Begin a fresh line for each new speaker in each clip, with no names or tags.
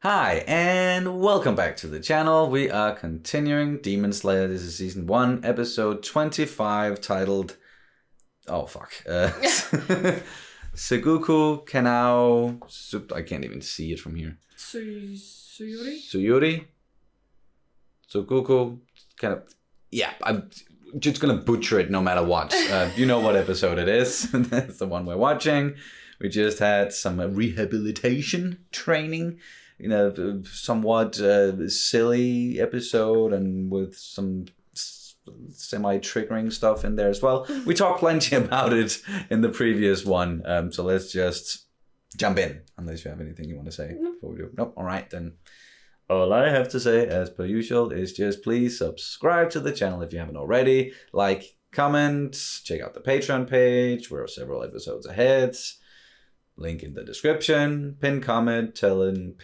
Hi, and welcome back to the channel. We are continuing Demon Slayer. This is season 1, episode 25, titled... Oh, fuck. Tsuguko, Kanao... I can't even see it from here.
Tsuyuri?
Tsuyuri? Tsuguko, kind of... Yeah, I'm just gonna butcher it no matter what. You know what episode it is. That's the one we're watching. We just had some rehabilitation training. You know, somewhat silly episode and with some semi-triggering stuff in there as well. We talked plenty about it in the previous one, so let's just jump in, unless you have anything you want to say before we do. Nope, all right, then. All I have to say, as per usual, is just please subscribe to the channel if you haven't already. Like, comment, check out the Patreon page. We're several episodes ahead. Link in the description. Pinned comment telling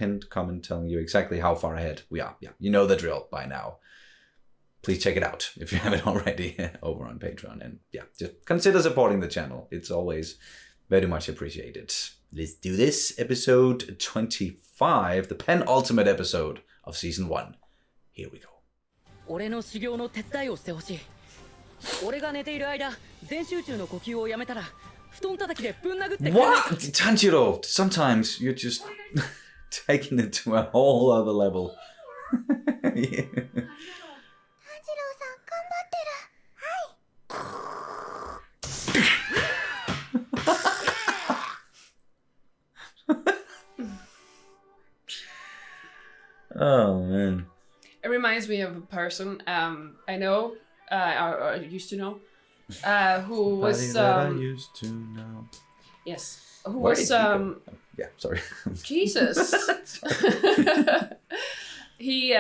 you exactly how far ahead we are. Yeah, you know the drill by now. Please check it out if you haven't already over on Patreon. And yeah, just consider supporting the channel. It's always very much appreciated. Let's do this. Episode 25, the penultimate episode of season 1. Here we go. What? Tanjiro, sometimes you're just taking it to a whole other level. Yeah. Oh man.
It reminds me of a person I know, or used to know, who was
I used to know.
Yes, who was
yeah, sorry.
Jesus. He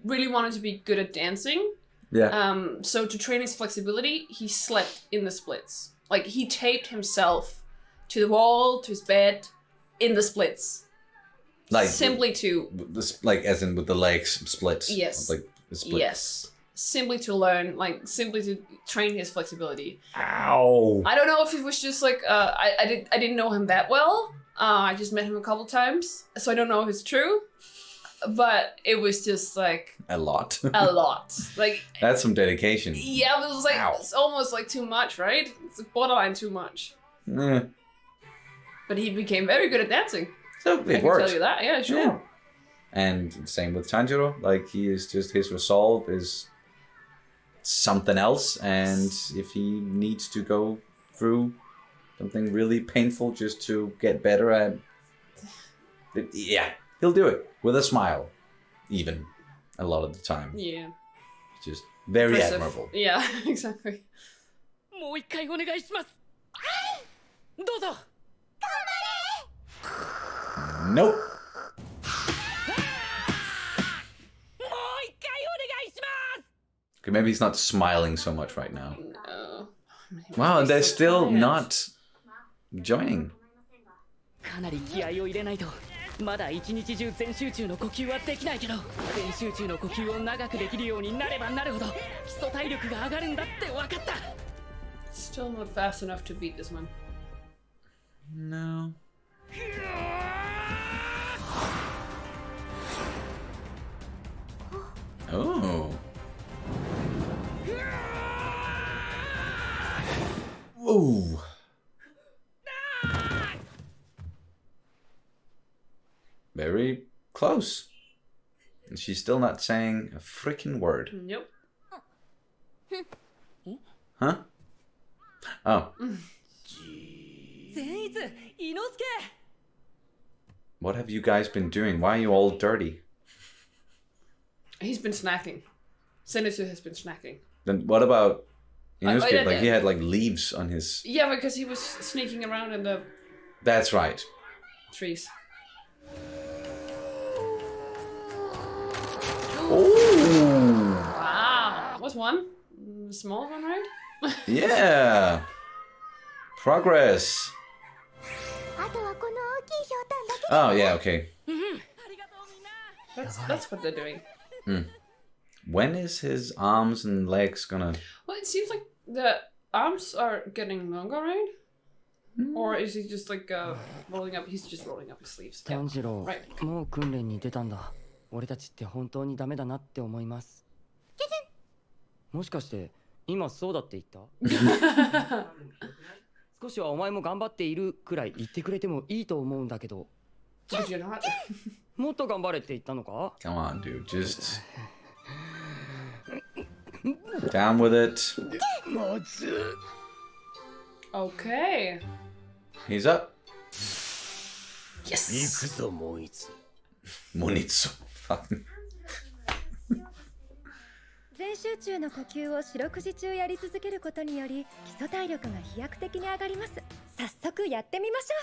really wanted to be good at dancing.
Yeah.
So to train his flexibility, he slept in the splits. Like he taped himself to the wall, to his bed, in the splits.
Like
simply to
this, like as in with the legs splits.
Yes.
Like the split.
Yes. Simply to learn, like simply to train his flexibility.
Ow.
I don't know if it was just like I didn't know him that well. I just met him a couple times, so I don't know if it's true. But it was just like
a lot.
A lot. Like
that's some dedication.
Yeah, but it was like it's almost like too much, right? It's like borderline too much.
Yeah.
But he became very good at dancing.
So it
I
works.
can tell you that, yeah, sure. Yeah.
And same with Tanjiro, like he is just, his resolve is something else, and if he needs to go through something really painful just to get better at it, yeah, he'll do it with a smile, even a lot of the time.
Yeah.
Just very
impressive.
Admirable.
Yeah, exactly.
Nope. Okay, maybe he's not smiling so much right now.
No.
Wow, they're still not joining.
Still not fast enough to beat this one.
No. Oh. Whoa. Very close. And she's still not saying a freaking word.
Nope.
Huh? Oh. What have you guys been doing? Why are you all dirty?
He's been snacking. Zenitsu has been snacking.
Then what about Inosuke? Like he
yeah.
had like leaves on his...
Yeah, because he was sneaking around in the...
That's right.
Trees.
Oh!
Wow. That was one. Small one, right?
Yeah. Progress. Oh, yeah, okay.
That's what they're doing.
When is his arms and legs gonna...
Well, it seems like the arms are getting longer, right? Or is he just like rolling up? He's just rolling up his sleeves. Yeah.
炭治郎、
Right.
もう訓練に出たんだ。俺たちって本当にダメだなって思います。もしかして今そうだって言った？少しはお前も頑張っているくらい言ってくれてもいいと思うんだけど。
But you're not.
もっと頑張れって言ったのか？
Come on, dude. Just down with it.
Okay.
He's up.
Yes.
行くぞもういつ
Monitsu.
全集中の呼吸を四六時中やり続けることにより基礎体力が飛躍的に上がります。早速やってみましょ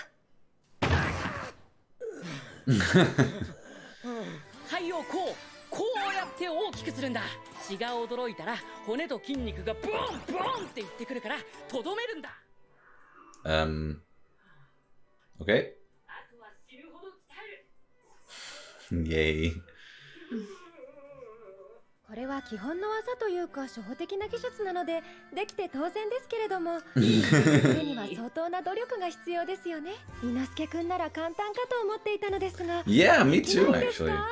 う。
肺をこうやって大きくするんだ。血が驚いたら骨と筋肉がボンボンって言ってくるからとどめるんだ。
Okay.
あとは死ぬほど鍛える。
Yay.
これは基本の技というか初歩的な技術なのでできて当然ですけれどもそれには相当な努力が必要ですよね。伊之助くんなら簡単かと思っていたのですが
Yeah, me
でき
too,
ないです
actually.
か？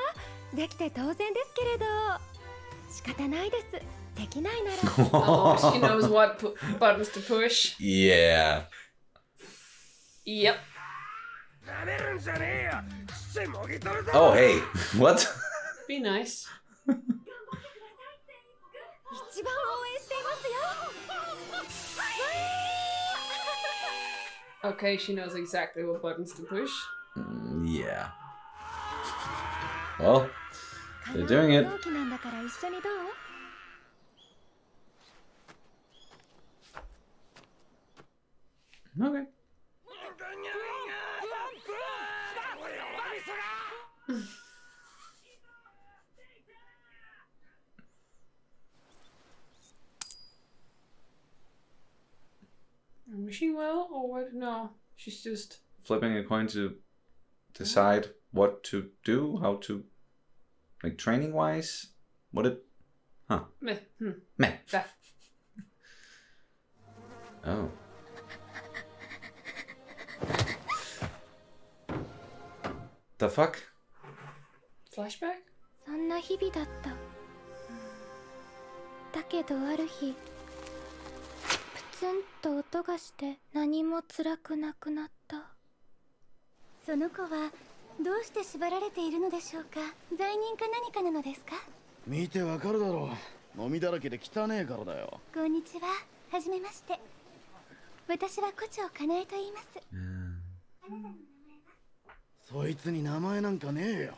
できて当然ですけれど仕方ないです。できないなら
Oh, she knows what buttons to push.
Yeah.
Yep.
なめるんじゃねえよ父もぎ取るぞ
Oh, hey. What?
Be nice.
一番応援していますよ。
Okay, she knows exactly what buttons to push.
Yeah. Well, they're doing it.
同期なんだから一緒にどう？
Okay.
Wishing well or what? No, she's just.
Flipping a coin to decide what to do, how to, like, training wise. What it.
Meh.
Meh.
That.
Oh. The fuck?
Flashback?
そんな日々だった。だけどある日、プツンと音がして何も辛くなくなった。その子はどうして縛られているのでしょうか。罪人か何かなのですか。
見てわかるだろう飲みだらけで汚ねえからだよ
こんにちは。はじめまして。私は胡蝶かなえと言います。
そいつに名前なんかねえよ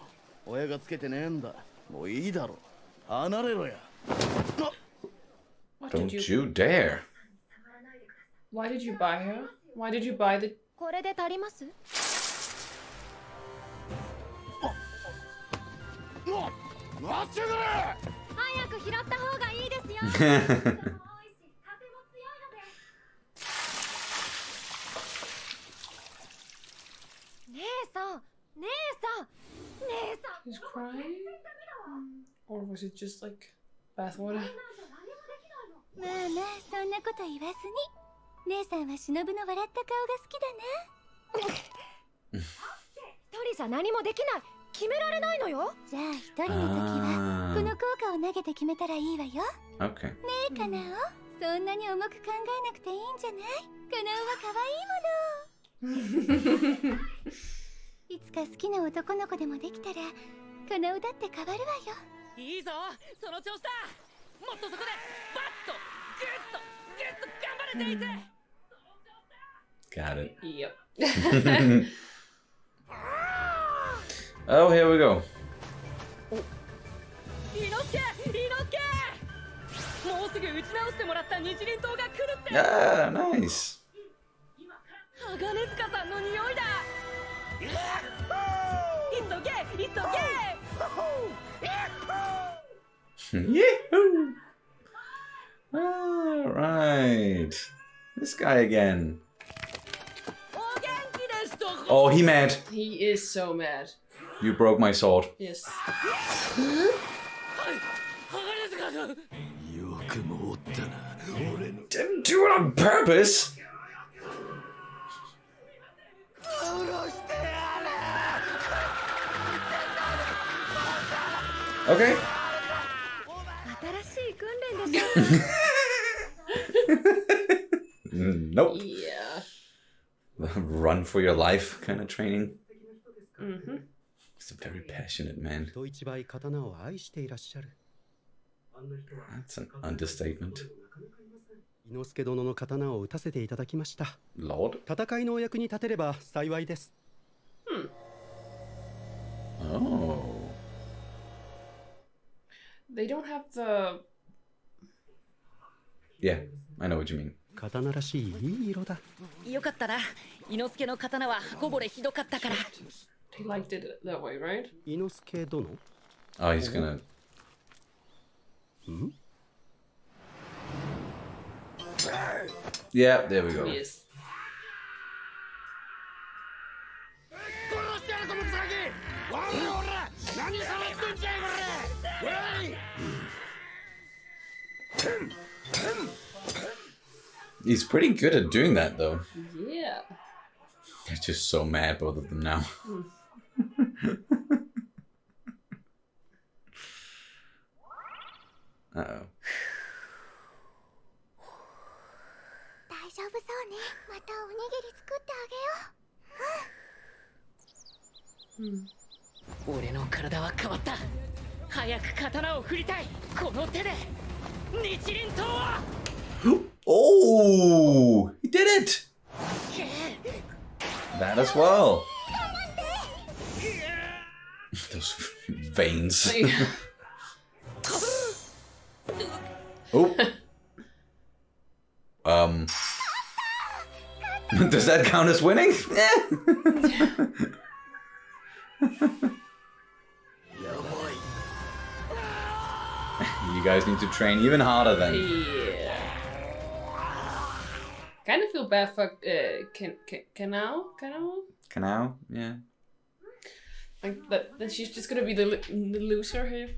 親がつけてねえんだもういいだろ離れろや
What did
Don't
you?
you dare.
Why did you buy her? Why did you buy the?
これで足ります？
待ってくれ
早く拾った方がいいですよ。姉さん、姉さん、姉さん。
He's crying. Or was it just like bathwater?
まあまあそんなこと言わずに姉さんは忍の笑った顔が好きだな。一人じゃ何もできない。決められないのよ。じゃあ一人の時はこの効果を投げて決めたらいいわよ。
Okay.
ねえカナオ、そんなに重く考えなくていいんじゃない。カナオは可愛いもの。いつか好きな男の子でもできたらカナオだって変わるわよ。
いいぞその調子だ。もっとそこでバッとグッと頑張れていて。
Got it.
Yep.
Oh, here we go.
伊之助もうすぐ打ち直してもらった日輪刀が来るって。
Ah, nice.
鋼塚さんの匂いだ。急げ
Yahoo! All right. This guy again.
お元気ですと。
Oh, he mad.
He is so mad.
You broke my sword.
Yes.
鋼塚さん。
よくもおったな俺の
Didn't do it on purpose. Okay.
新しい訓練でしょ
Nope.
Yeah.
Run for your life kind of training.
Mm-hmm.
He's a very passionate man.
人一倍刀を愛していらっしゃる。
That's an understatement.
伊之助殿の刀を打たせていただきました。
Lord?
戦いのお役に立てれば幸いです。
Oh.
They don't have the.
Yeah, I know what you mean.
刀らしいいい色だ。
よかったな。伊之助の刀は刃こぼれひどかったから。
They liked it that way, right?
伊之助殿
Oh, he's gonna. Yeah, there we go.
Yes.
殺してやるぞムクサギおらおら何さらってんじゃいこれおい
He's pretty good at doing that, though.
Yeah.
They're just so mad, both of them now. Uh-oh.
大丈夫そうね。またおにぎり作ってあげよう。
俺の体は変わった。早く刀を振りたい。この手で日輪刀は
Oh! He did it! That as well. Those veins. Oh. Does that count as winning? You guys need to train even harder then.
Yeah. Kind of feel bad for Kanao.
Kanao? Yeah.
Like that she's just gonna be the loser here.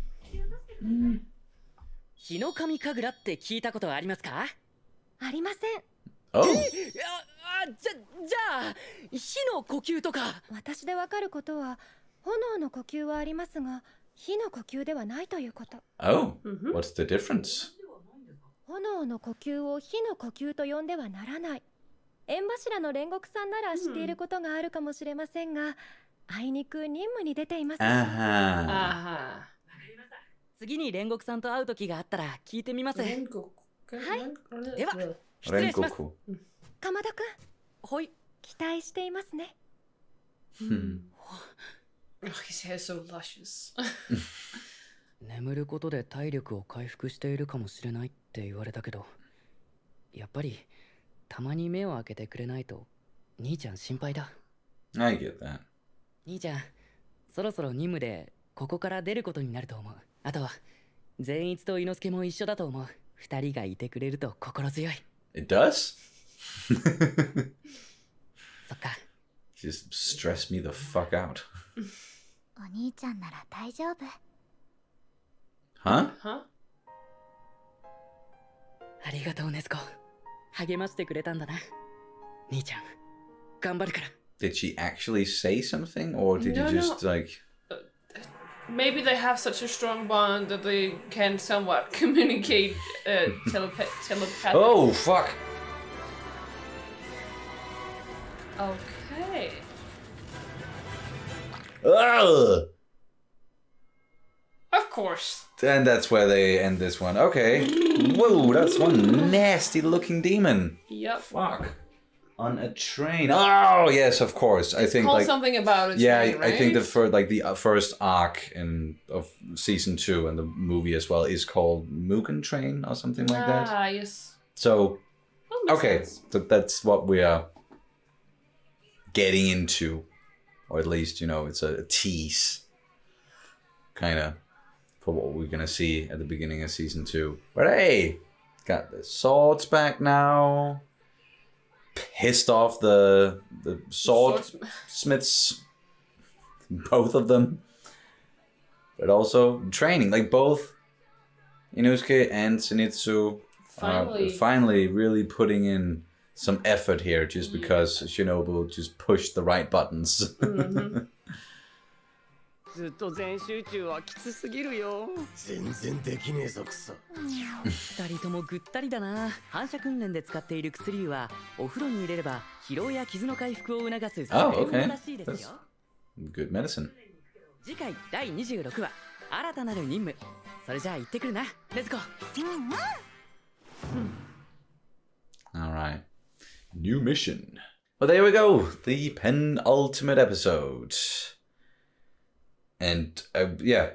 日の神神楽って聞いたことはありますか？
ありません。
Oh.
じゃあ火の呼吸とか。
私でわかることは炎の呼吸はありますが、火の呼吸ではないということ。
Oh. What's the difference?
炎の呼吸を火の呼吸と呼んではならない。縁柱の煉獄さんなら知っていることがあるかもしれませんが、あいにく任務に出ています。
Uh-huh.
Aha.
次に煉獄さんと会う時があったら聞いてみます。では失礼します。
Rengoku.
かまどくん、
はい。
期待していますね。
Oh, his hair is so luscious.
眠ることで体力を回復しているかもしれないって言われたけど、やっぱりたまに目を開けてくれないと兄ちゃん心配だ。
I get that.
兄ちゃん、そろそろ任務でここから出ることになると思う。あとは善逸と伊之助も一緒だと思う。二人がいてくれると心強い。
It does?
そっか。
Just stress me the fuck out.
お兄ちゃんなら大丈夫。
Huh?
Huh?
ありがとうネスコ。励ましてくれたんだな。兄ちゃん、頑張るから。
Did she actually say something, or did
No,
you just
no.
like?
Maybe they have such a strong bond that they can somewhat communicate telepathically.
Oh fuck!
Okay.
Ugh!
Of course.
And that's where they end this one. Okay. Whoa, that's one nasty looking demon.
Yep.
Fuck. On a train. Oh yes, of course. I think
Called
like
something about it.
yeah,
right?
I think the first arc of season 2 and the movie as well is called Mugen Train or something like that.
Ah, yes.
So
That makes
okay,
sense.
so that's what we are getting into, or at least it's a tease, kind of, for what we're gonna see at the beginning of season 2. But hey, got the swords back now. Pissed off the swordsmiths, both of them, but also training. Like both Inosuke and Zenitsu are
Finally.
finally really putting in some effort here just because Shinobu just pushed the right buttons.
ずっと全集中はきつすぎるよ。
全然できねえぞクソ。
二人ともぐったりだな。反射訓練で使っている薬湯はお風呂に入れれば疲労や傷の回復を促す
Oh,
便
okay.
利らしいですよ。
Good medicine.
次回第26話新たなる任務。それじゃあ行ってくるな。レッツゴー。
All right. New mission. Well, there we go. The penultimate episode. And yeah,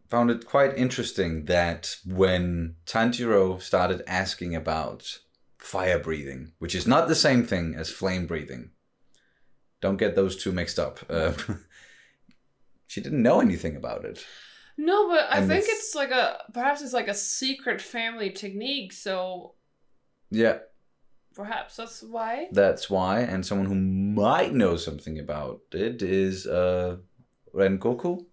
found it quite interesting that when Tanjiro started asking about fire breathing, which is not the same thing as flame breathing. Don't get those two mixed up. She didn't know anything about it.
No, but I
And
think
it's-
it's like perhaps it's like a secret family technique, so
Yeah,
perhaps that's why.
that's why. And someone who might know something about it is Rengoku,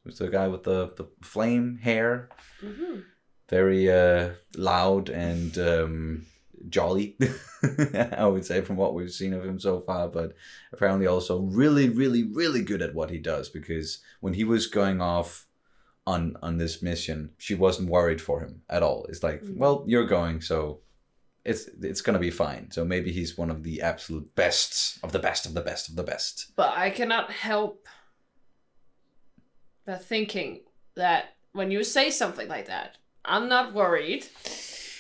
who's the guy with the flame hair.
Mm-hmm.
Very loud and jolly, I would say, from what we've seen of him so far. But apparently also really, really, really good at what he does, because when he was going off on this mission, she wasn't worried for him at all. It's like, well, you're going, so it's gonna be fine. So maybe he's one of the absolute bests of the best of the best of the best.
But I cannot help but thinking that when you say something like that, I'm not worried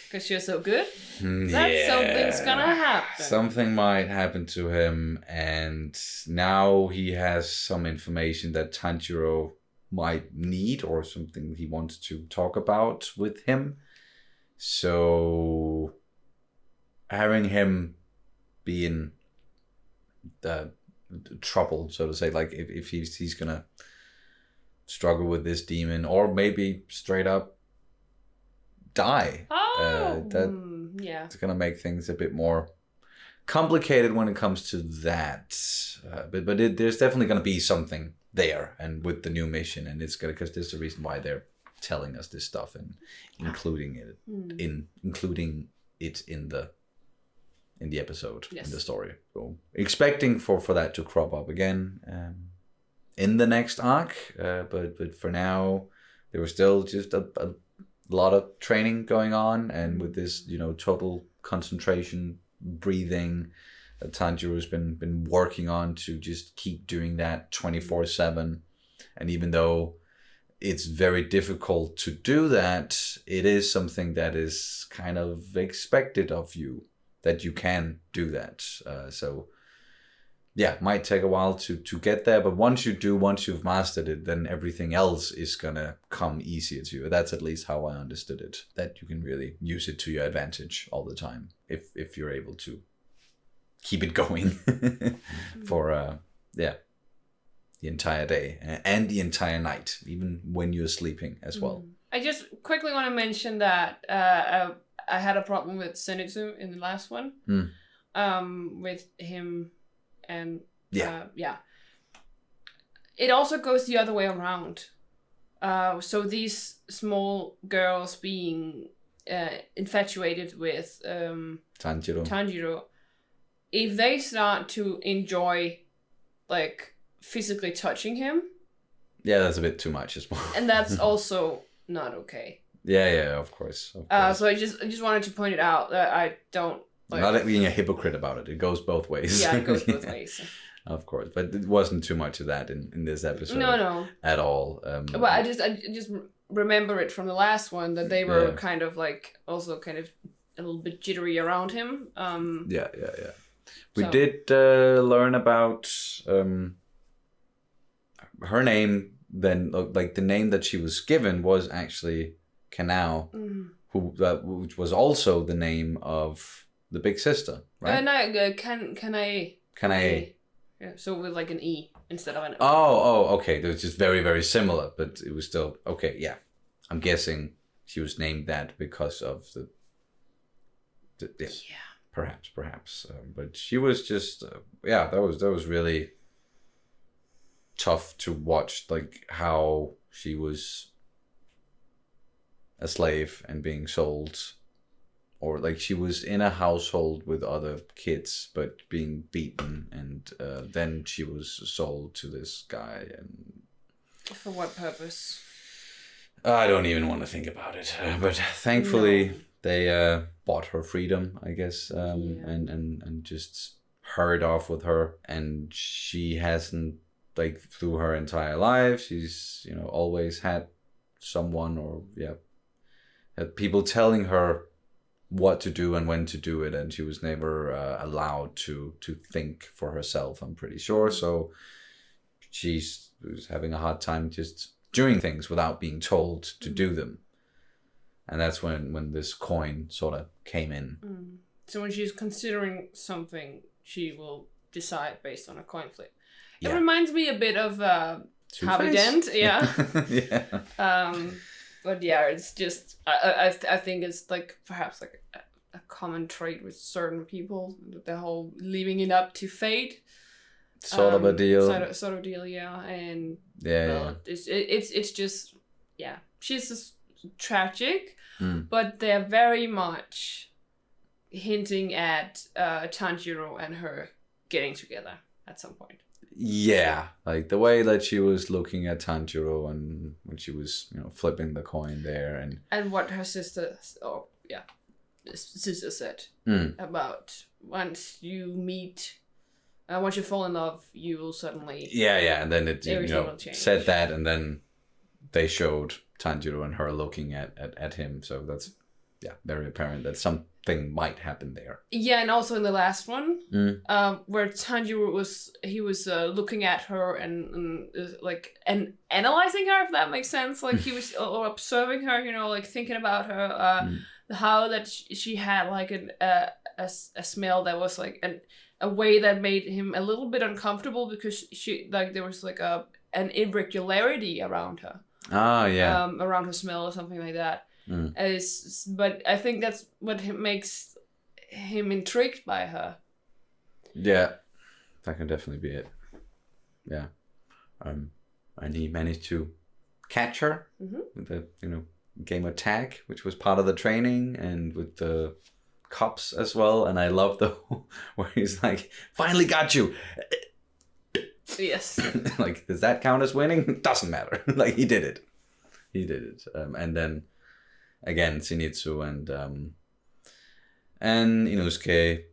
because you're so good. That something's gonna happen.
Something might happen to him, and now he has some information that Tanjiro might need, or something he wants to talk about with him. So having him be in the trouble, so to say, like if he's gonna struggle with this demon, or maybe straight up die.
Yeah.
It's gonna make things a bit more complicated when it comes to that. But there's definitely gonna be something there, and with the new mission, and it's gonna, because there's a reason why they're telling us this stuff and including it in the episode,
Yes.
in the story. So expecting for that to crop up again in the next arc, but for now there was still just a lot of training going on, and with this total concentration breathing that Tanjiro's been working on to just keep doing that 24/7. And even though it's very difficult to do that, it is something that is kind of expected of you, that you can do that. So yeah, might take a while to get there, but once you've mastered it, then everything else is gonna come easier to you. That's at least how I understood it, that you can really use it to your advantage all the time if you're able to keep it going for the entire day and the entire night, even when you're sleeping as well.
I just quickly want to mention that I had a problem with Zenitsu in the last one. With him and it also goes the other way around. So these small girls being infatuated with Tanjiro, if they start to enjoy like physically touching him,
that's a bit too much as well.
and that's also not okay.
Yeah, of course.
So I just wanted to point it out that I don't like,
not being a hypocrite about it. It goes both ways.
Yeah, it goes both ways.
Of course, but it wasn't too much of that in this episode.
No.
At all.
But I just remember it from the last one that they were kind of like also kind of a little bit jittery around him.
Yeah. We did learn about her name. Then, like the name that she was given was actually Kanao, which was also the name of the big sister, right? Kanae.
Yeah, so with like an E instead of an O.
Oh, okay. It was just very, very similar, but it was still okay. Yeah, I'm guessing she was named that because of the perhaps. But she was just that was really tough to watch, like how she was a slave and being sold or like she was in a household with other kids, but being beaten, and then she was sold to this guy. And
for what purpose?
I don't even want to think about it. But thankfully, they bought her freedom, I guess, and just hurried off with her. And she hasn't, like, through her entire life, she's, you know, always had someone, or had people telling her what to do and when to do it, and she was never allowed to think for herself, I'm pretty sure. So she was having a hard time just doing things without being told to do them. And that's when this coin sort of came in.
So when she's considering something, she will decide based on a coin flip. It
Yeah.
reminds me a bit of Harvey Dent, yeah.
Yeah.
But yeah, it's just I think it's like perhaps like a common trait with certain people, the whole leaving it up to fate.
Sort of a deal.
Sort of deal, yeah. And
Yeah.
it's just she's just tragic, but they're very much hinting at Tanjiro and her getting together at some point.
Yeah, like the way that she was looking at Tanjiro, and when she was, you know, flipping the coin there,
and what her sister said about once you meet, once you fall in love, you will suddenly
and then it, you
everything
know,
will change.
said that, and then they showed Tanjiro and her looking at him, so that's very apparent that something might happen there.
Yeah, and also in the last one, where Tanjiro was looking at her and like and analyzing her, if that makes sense. Like he was or observing her, you know, like thinking about her, how that she had like a smell that was like a way that made him a little bit uncomfortable, because she like there was like an irregularity around her.
Ah, yeah.
Around her smell or something like that. But I think that's what makes him intrigued by her.
Yeah, that can definitely be it. Yeah. And he managed to catch her with the, you know, game of tag, which was part of the training, and with the cops as well. And I love the where he's like, finally got you.
Yes.
Like, does that count as winning? Doesn't matter. Like, he did it. And then again, Zenitsu and Inosuke,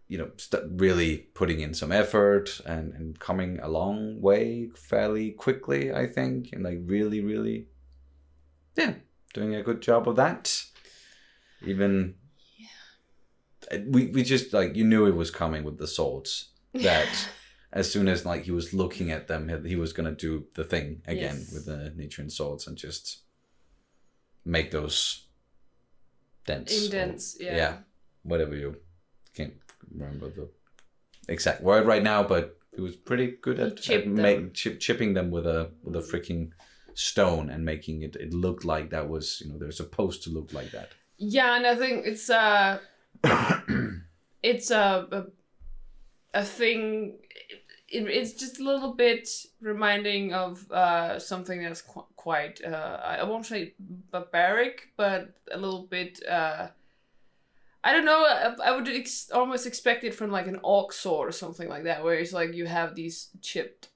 you know, really putting in some effort and coming a long way fairly quickly, I think, and like really, really, doing a good job of that. Even we just, like, you knew it was coming with the swords, that as soon as like he was looking at them, he was gonna do the thing again with the Nichiren swords and just make those dents.
Indents,
whatever, you can't remember the exact word right now, but he was pretty good at chipping them with a freaking stone and making it look like that was, you know, they're supposed to look like that.
Yeah, and I think it's it's a thing. It's just a little bit reminding of something that's quite I won't say barbaric, but a little bit I don't know. I would almost expect it from like an orc sword or something like that, where it's like you have these chipped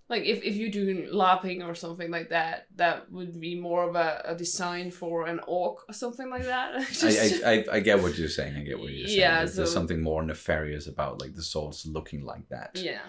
like if you're doing LARPing or something like that, that would be more of a design for an orc or something like that.
I get what you're saying.
Yeah,
there's something more nefarious about like the swords looking like that.
Yeah.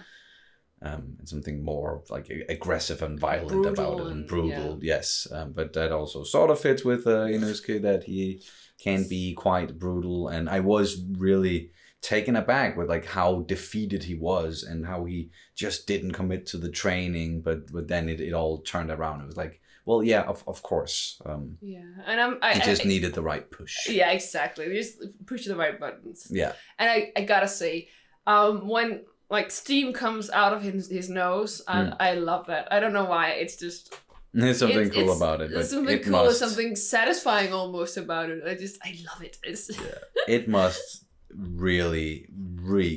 And something more like aggressive and violent
brutal
about it, and brutal.
Yeah.
Yes, but that also sort of fits with Inosuke, that he can be quite brutal. And I was really taken aback with like how defeated he was and how he just didn't commit to the training, but then it all turned around. It was like, well, yeah, of course. And he just needed the right push.
Yeah, exactly. Just push the right buttons.
Yeah.
And I gotta say, when like steam comes out of his nose, I love that. I don't know why. It's just
there's something cool about it.
There's something cool, something satisfying almost about it. I love it.
It must really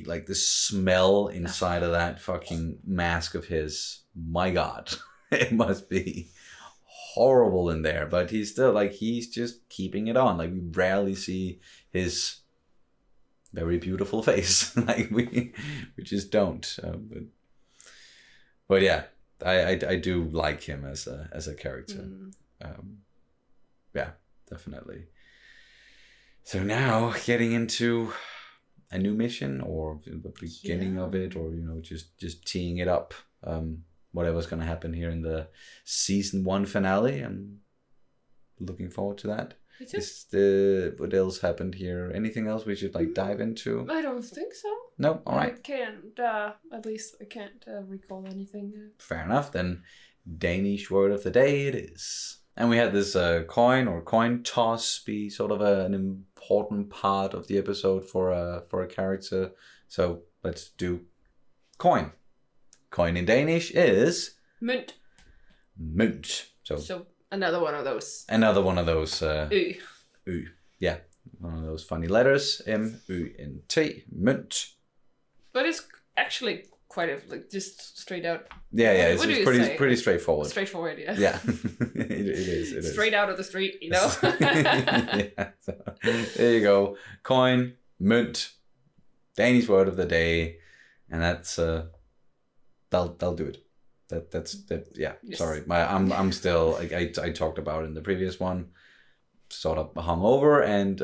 like the smell inside of that fucking mask of his. My God, it must be horrible in there, but he's still like, he's just keeping it on. Like, we rarely see his very beautiful face. Like, we just don't. But yeah, I do like him as a character. Yeah, definitely. So now getting into a new mission, or the beginning of it, or just teeing it up. Whatever's going to happen here in the season 1 finale. I'm looking forward to that. What else happened here? Anything else we should dive into?
I don't think so.
No? All right.
I can't, at least I can't recall anything.
Fair enough. Then Danish word of the day it is. And we had this coin toss be sort of an important part of the episode for a character. So let's do coin. Coin in Danish is
Mønt.
Mønt.
So another one of those.
Ø. Yeah, one of those funny letters. M-Ø-N-T. Mønt.
But it's actually quite just straight out.
Yeah, it's pretty straightforward.
Straightforward, yeah.
Yeah, it is.
Straight out of the street,
Yeah, so, there you go. Coin, mønt, Danish word of the day, and that's they'll do it. That's yeah. Yes. Sorry, I'm still I talked about in the previous one, sort of hungover, and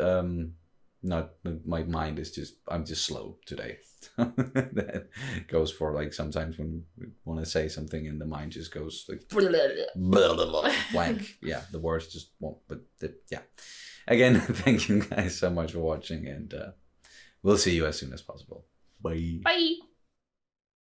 my mind is I'm just slow today. That goes for sometimes when we want to say something and the mind just goes blank. Yeah, the words just won't. But yeah, again, thank you guys so much for watching, and we'll see you as soon as possible. Bye.
Bye.